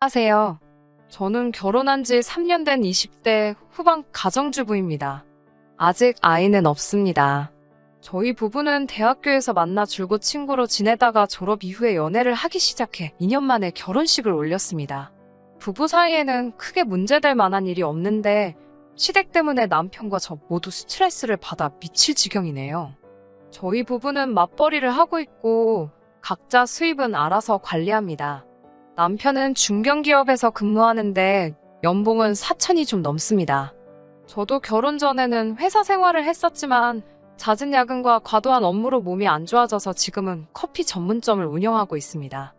안녕하세요. 저는 결혼한 지 3년 된 20대 후반 가정주부입니다. 아직 아이는 없습니다. 저희 부부는 대학교에서 만나 줄곧 친구로 지내다가 졸업 이후에 연애를 하기 시작해 2년 만에 결혼식을 올렸습니다. 부부 사이에는 크게 문제될 만한 일이 없는데 시댁 때문에 남편과 저 모두 스트레스를 받아 미칠 지경이네요. 저희 부부는 맞벌이를 하고 있고 각자 수입은 알아서 관리합니다. 남편은 중견기업에서 근무하는데 연봉은 4천이 좀 넘습니다. 저도 결혼 전에는 회사 생활을 했었지만 잦은 야근과 과도한 업무로 몸이 안 좋아져서 지금은 커피 전문점을 운영하고 있습니다.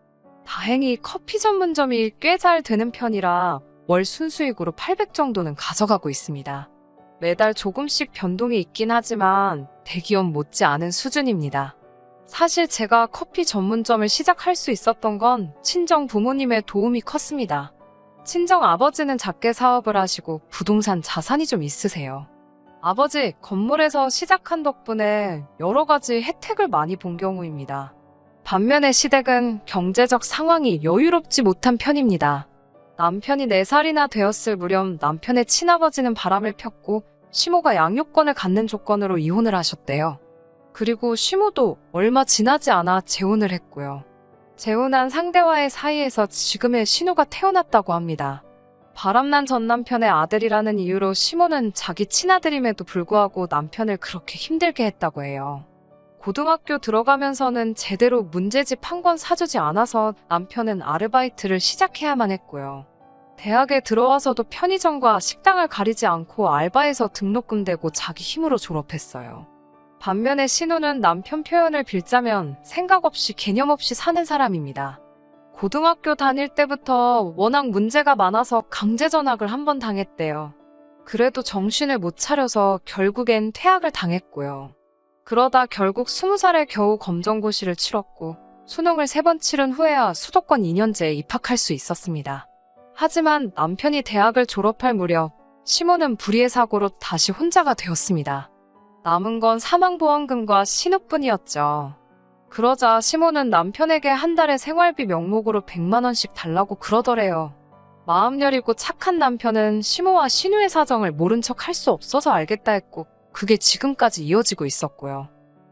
다행히 커피 전문점이 꽤 잘 되는 편이라 월 순수익으로 800 정도는 가져가고 있습니다. 매달 조금씩 변동이 있긴 하지만 대기업 못지않은 수준입니다. 사실 제가 커피 전문점을 시작할 수 있었던 건 친정 부모님의 도움이 컸습니다. 친정 아버지는 작게 사업을 하시고 부동산 자산이 좀 있으세요. 아버지 건물에서 시작한 덕분에 여러 가지 혜택을 많이 본 경우입니다. 반면에 시댁은 경제적 상황이 여유롭지 못한 편입니다. 남편이 4살이나 되었을 무렵 남편의 친아버지는 바람을 폈고 시모가 양육권을 갖는 조건으로 이혼을 하셨대요. 그리고 시모도 얼마 지나지 않아 재혼을 했고요. 재혼한 상대와의 사이에서 지금의 신우가 태어났다고 합니다. 바람난 전 남편의 아들이라는 이유로 시모는 자기 친아들임에도 불구하고 남편을 그렇게 힘들게 했다고 해요. 고등학교 들어가면서는 제대로 문제집 한 권 사주지 않아서 남편은 아르바이트를 시작해야만 했고요. 대학에 들어와서도 편의점과 식당을 가리지 않고 알바해서 등록금 대고 자기 힘으로 졸업했어요. 반면에 신우는 남편 표현을 빌자면 생각 없이 개념 없이 사는 사람입니다. 고등학교 다닐 때부터 워낙 문제가 많아서 강제 전학을 한 번 당했대요. 그래도 정신을 못 차려서 결국엔 퇴학을 당했고요. 그러다 결국 20살에 겨우 검정고시를 치렀고 수능을 3번 치른 후에야 수도권 2년제에 입학할 수 있었습니다. 하지만 남편이 대학을 졸업할 무렵 시모는 불의의 사고로 다시 혼자가 되었습니다. 남은 건 사망보험금과 신우뿐이었죠. 그러자 시모는 남편에게 한 달에 생활비 명목으로 100만 원씩 달라고 그러더래요. 마음 여리고 착한 남편은 시모와 신우의 사정을 모른 척 할 수 없어서 알겠다 했고 그게 지금까지 이어지고 있었고요.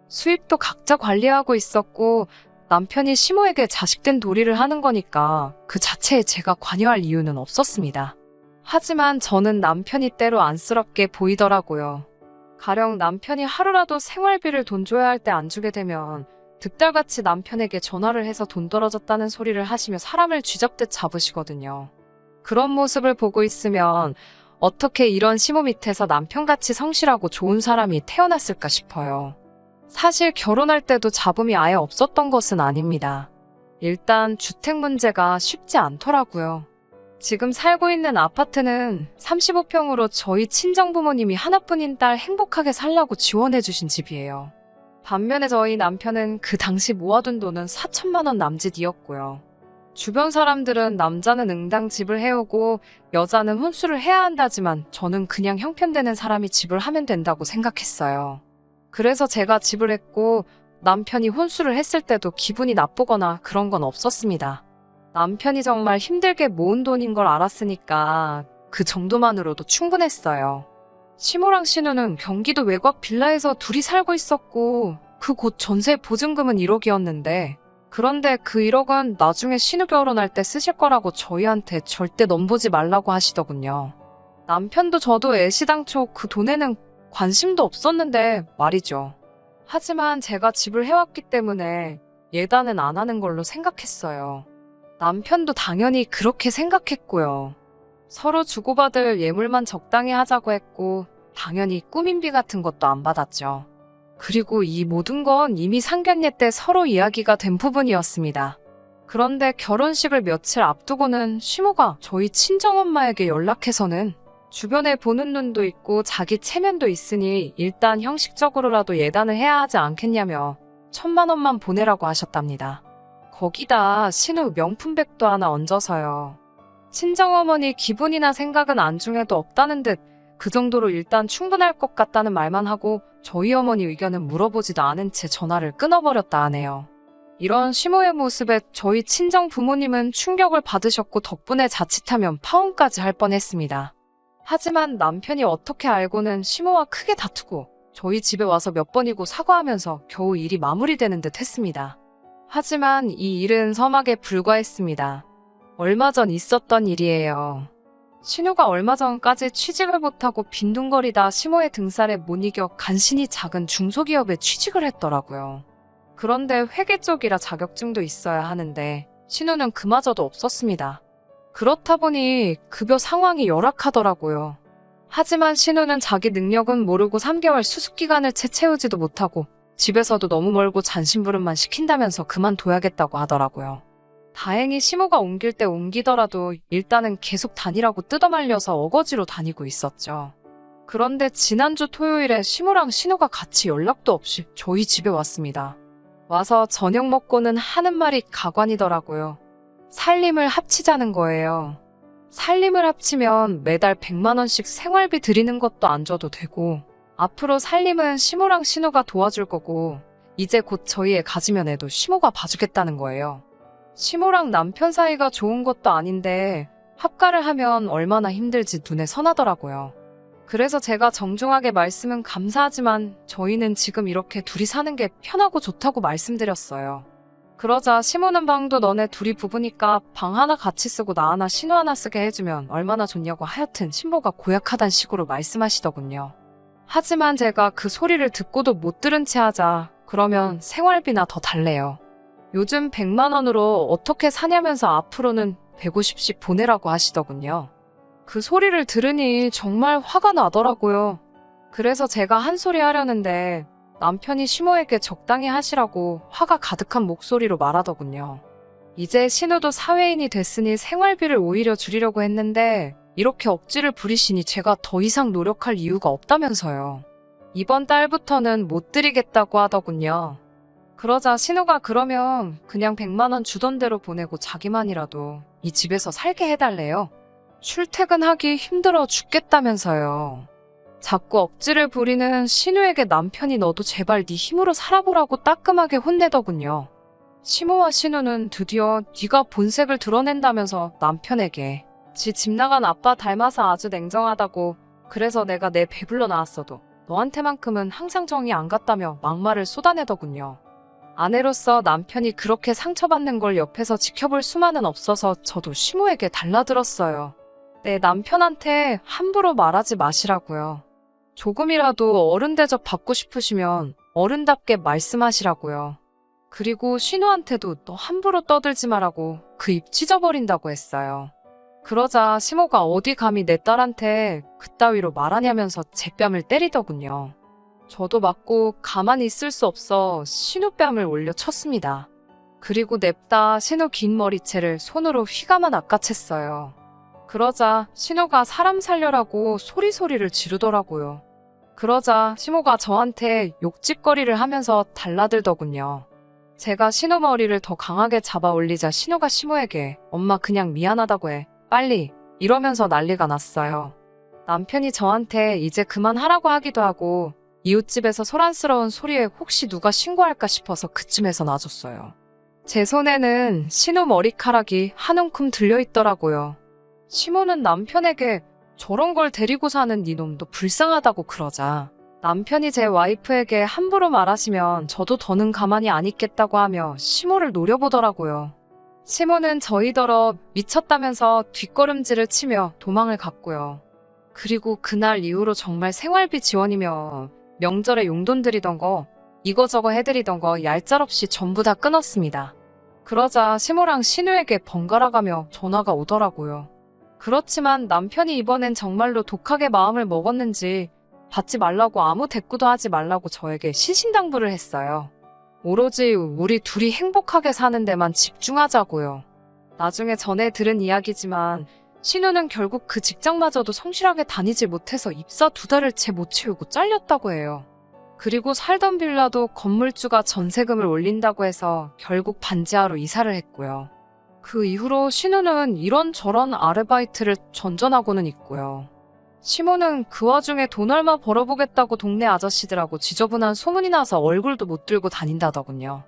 수입도 각자 관리하고 있었고 남편이 시모에게 자식된 도리를 하는 거니까 그 자체에 제가 관여할 이유는 없었습니다. 하지만 저는 남편이 때로 안쓰럽게 보이더라고요. 가령 남편이 하루라도 생활비를 돈 줘야 할 때 안 주게 되면 득달같이 남편에게 전화를 해서 돈 떨어졌다는 소리를 하시며 사람을 쥐잡듯 잡으시거든요. 그런 모습을 보고 있으면 어떻게 이런 시모 밑에서 남편같이 성실하고 좋은 사람이 태어났을까 싶어요. 사실 결혼할 때도 잡음이 아예 없었던 것은 아닙니다. 일단 주택 문제가 쉽지 않더라고요. 지금 살고 있는 아파트는 35평으로 저희 친정부모님이 하나뿐인 딸 행복하게 살라고 지원해주신 집이에요. 반면에 저희 남편은 그 당시 모아둔 돈은 4천만 원 남짓이었고요. 주변 사람들은 남자는 응당 집을 해오고 여자는 혼수를 해야 한다지만 저는 그냥 형편되는 사람이 집을 하면 된다고 생각했어요. 그래서 제가 집을 했고 남편이 혼수를 했을 때도 기분이 나쁘거나 그런 건 없었습니다. 남편이 정말 힘들게 모은 돈인 걸 알았으니까 그 정도만으로도 충분했어요. 시모랑 신우는 경기도 외곽 빌라에서 둘이 살고 있었고 그 곳 전세 보증금은 1억이었는데 그런데 그 1억은 나중에 신우 결혼할 때 쓰실 거라고 저희한테 절대 넘보지 말라고 하시더군요. 남편도 저도 애시당초 그 돈에는 관심도 없었는데 말이죠. 하지만 제가 집을 해왔기 때문에 예단은 안 하는 걸로 생각했어요. 남편도 당연히 그렇게 생각했고요. 서로 주고받을 예물만 적당히 하자고 했고 당연히 꾸민비 같은 것도 안 받았죠. 그리고 이 모든 건 이미 상견례 때 서로 이야기가 된 부분이었습니다. 그런데 결혼식을 며칠 앞두고는 시모가 저희 친정엄마에게 연락해서는 주변에 보는 눈도 있고 자기 체면도 있으니 일단 형식적으로라도 예단을 해야 하지 않겠냐며 1,000만 원만 보내라고 하셨답니다. 거기다 신우 명품백도 하나 얹어서요. 친정어머니 기분이나 생각은 안중에도 없다는 듯 그 정도로 일단 충분할 것 같다는 말만 하고 저희 어머니 의견은 물어보지도 않은 채 전화를 끊어버렸다 하네요. 이런 시모의 모습에 저희 친정 부모님은 충격을 받으셨고 덕분에 자칫하면 파혼까지 할 뻔했습니다. 하지만 남편이 어떻게 알고는 시모와 크게 다투고 저희 집에 와서 몇 번이고 사과하면서 겨우 일이 마무리되는 듯 했습니다. 하지만 이 일은 서막에 불과했습니다. 얼마 전 있었던 일이에요. 신우가 얼마 전까지 취직을 못하고 빈둥거리다 시모의 등살에 못 이겨 간신히 작은 중소기업에 취직을 했더라고요. 그런데 회계 쪽이라 자격증도 있어야 하는데 신우는 그마저도 없었습니다. 그렇다 보니 급여 상황이 열악하더라고요. 하지만 신우는 자기 능력은 모르고 3개월 수습기간을 채 채우지도 못하고 집에서도 너무 멀고 잔심부름만 시킨다면서 그만둬야겠다고 하더라고요. 다행히 시모가 옮길 때 옮기더라도 일단은 계속 다니라고 뜯어말려서 어거지로 다니고 있었죠. 그런데 지난주 토요일에 시모랑 신우가 같이 연락도 없이 저희 집에 왔습니다. 와서 저녁 먹고는 하는 말이 가관이더라고요. 살림을 합치자는 거예요. 살림을 합치면 매달 100만 원씩 생활비 드리는 것도 안 줘도 되고 앞으로 살림은 시모랑 신우가 도와줄 거고 이제 곧 저희 애 가지면 애도 시모가 봐주겠다는 거예요. 시모랑 남편 사이가 좋은 것도 아닌데 합가를 하면 얼마나 힘들지 눈에 선하더라고요. 그래서 제가 정중하게 말씀은 감사하지만 저희는 지금 이렇게 둘이 사는 게 편하고 좋다고 말씀드렸어요. 그러자 시모는 방도 너네 둘이 부부니까 방 하나 같이 쓰고 나 하나 신우 하나 쓰게 해주면 얼마나 좋냐고 하여튼 신모가 고약하단 식으로 말씀하시더군요. 하지만 제가 그 소리를 듣고도 못 들은 채 하자 그러면 생활비나 더 달래요. 요즘 100만 원으로 어떻게 사냐면서 앞으로는 150씩 보내라고 하시더군요. 그 소리를 들으니 정말 화가 나더라고요. 그래서 제가 한 소리 하려는데 남편이 시모에게 적당히 하시라고 화가 가득한 목소리로 말하더군요. 이제 신우도 사회인이 됐으니 생활비를 오히려 줄이려고 했는데 이렇게 억지를 부리시니 제가 더 이상 노력할 이유가 없다면서요. 이번 달부터는 못 드리겠다고 하더군요. 그러자 신우가 그러면 그냥 100만 원 주던 대로 보내고 자기만이라도 이 집에서 살게 해달래요. 출퇴근하기 힘들어 죽겠다면서요. 자꾸 억지를 부리는 신우에게 남편이 너도 제발 네 힘으로 살아보라고 따끔하게 혼내더군요. 시모와 신우는 드디어 네가 본색을 드러낸다면서 남편에게 지 집 나간 아빠 닮아서 아주 냉정하다고 그래서 내가 내 배불러 나왔어도 너한테만큼은 항상 정이 안 갔다며 막말을 쏟아내더군요. 아내로서 남편이 그렇게 상처받는 걸 옆에서 지켜볼 수만은 없어서 저도 시모에게 달라들었어요. 내 남편한테 함부로 말하지 마시라고요. 조금이라도 어른 대접 받고 싶으시면 어른답게 말씀하시라고요. 그리고 신우한테도 너 함부로 떠들지 마라고 그 입 찢어버린다고 했어요. 그러자 시모가 어디 감히 내 딸한테 그따위로 말하냐면서 제 뺨을 때리더군요. 저도 맞고 가만히 있을 수 없어 신우 뺨을 올려 쳤습니다. 그리고 냅다 신우 긴 머리채를 손으로 휘감아 낚아챘어요. 그러자 신우가 사람 살려라고 소리소리를 지르더라고요. 그러자 시모가 저한테 욕짓거리를 하면서 달라들더군요. 제가 신우 머리를 더 강하게 잡아 올리자 신우가 시모에게 엄마 그냥 미안하다고 해. 빨리 이러면서 난리가 났어요. 남편이 저한테 이제 그만하라고 하기도 하고 이웃집에서 소란스러운 소리에 혹시 누가 신고할까 싶어서 그쯤에서 놔줬어요. 제 손에는 신우 머리카락이 한 움큼 들려있더라고요. 시모는 남편에게 저런 걸 데리고 사는 네 놈도 불쌍하다고 그러자 남편이 제 와이프에게 함부로 말하시면 저도 더는 가만히 안 있겠다고 하며 시모를 노려보더라고요. 시모는 저희더러 미쳤다면서 뒷걸음질을 치며 도망을 갔고요. 그리고 그날 이후로 정말 생활비 지원이며 명절에 용돈 드리던 거 이거저거 해드리던 거 얄짤없이 전부 다 끊었습니다. 그러자 시모랑 신우에게 번갈아가며 전화가 오더라고요. 그렇지만 남편이 이번엔 정말로 독하게 마음을 먹었는지 받지 말라고 아무 대꾸도 하지 말라고 저에게 신신당부를 했어요. 오로지 우리 둘이 행복하게 사는 데만 집중하자고요. 나중에 전에 들은 이야기지만 신우는 결국 그 직장마저도 성실하게 다니지 못해서 입사 2달을 채 못 채우고 잘렸다고 해요. 그리고 살던 빌라도 건물주가 전세금을 올린다고 해서 결국 반지하로 이사를 했고요. 그 이후로 신우는 이런저런 아르바이트를 전전하고는 있고요. 시모는 그 와중에 돈 얼마 벌어보겠다고 동네 아저씨들하고 지저분한 소문이 나서 얼굴도 못 들고 다닌다더군요.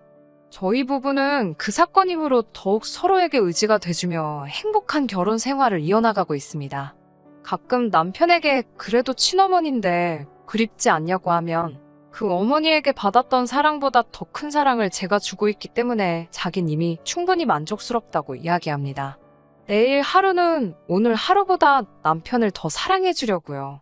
저희 부부는 그 사건 이후로 더욱 서로에게 의지가 돼주며 행복한 결혼 생활을 이어나가고 있습니다. 가끔 남편에게 그래도 친어머니인데 그립지 않냐고 하면 그 어머니에게 받았던 사랑보다 더 큰 사랑을 제가 주고 있기 때문에 자긴 이미 충분히 만족스럽다고 이야기합니다. 내일 하루는 오늘 하루보다 남편을 더 사랑해 주려고요.